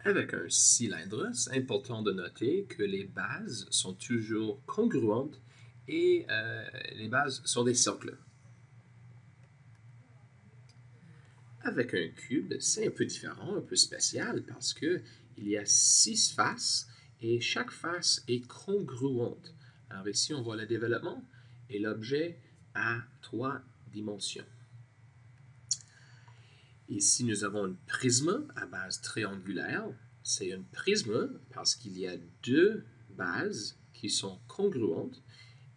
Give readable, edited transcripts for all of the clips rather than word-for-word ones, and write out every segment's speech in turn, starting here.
Avec un cylindre, c'est important de noter que les bases sont toujours congruentes et les bases sont des cercles. Avec un cube, c'est un peu différent, un peu spécial parce que il y a 6 faces et chaque face est congruente. Alors ici, on voit le développement et l'objet a 3 dimensions. Ici, nous avons un prisme à base triangulaire. C'est un prisme parce qu'il y a 2 bases qui sont congruentes.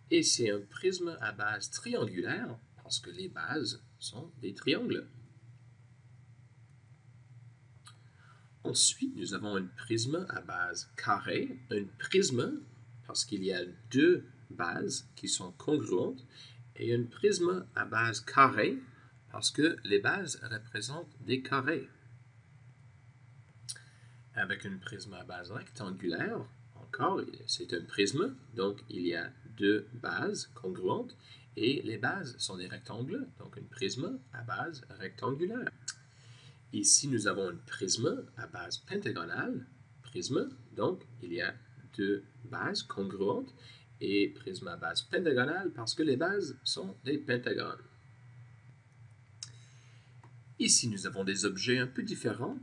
Et c'est un prisme à base triangulaire parce que les bases sont des triangles. Ensuite, nous avons un prisme à base carrée. Un prisme parce qu'il y a 2 bases qui sont congruentes. Et un prisme à base carrée parce que les bases représentent des carrés. Avec un prisme à base rectangulaire, encore, c'est un prisme, donc il y a 2 bases congruentes et les bases sont des rectangles, donc un prisme à base rectangulaire. Ici, nous avons un prisme à base pentagonale, prisme, donc il y a 2 bases congruentes et prisme à base pentagonale parce que les bases sont des pentagones. Ici, nous avons des objets un peu différents.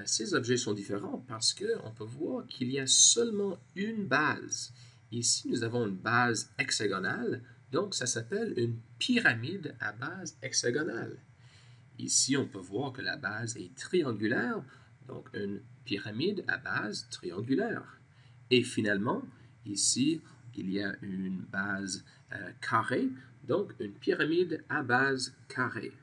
Ces objets sont différents parce qu'on peut voir qu'il y a seulement une base. Ici, nous avons une base hexagonale, donc ça s'appelle une pyramide à base hexagonale. Ici, on peut voir que la base est triangulaire, donc une pyramide à base triangulaire. Et finalement, ici, il y a une base carrée, donc une pyramide à base carrée.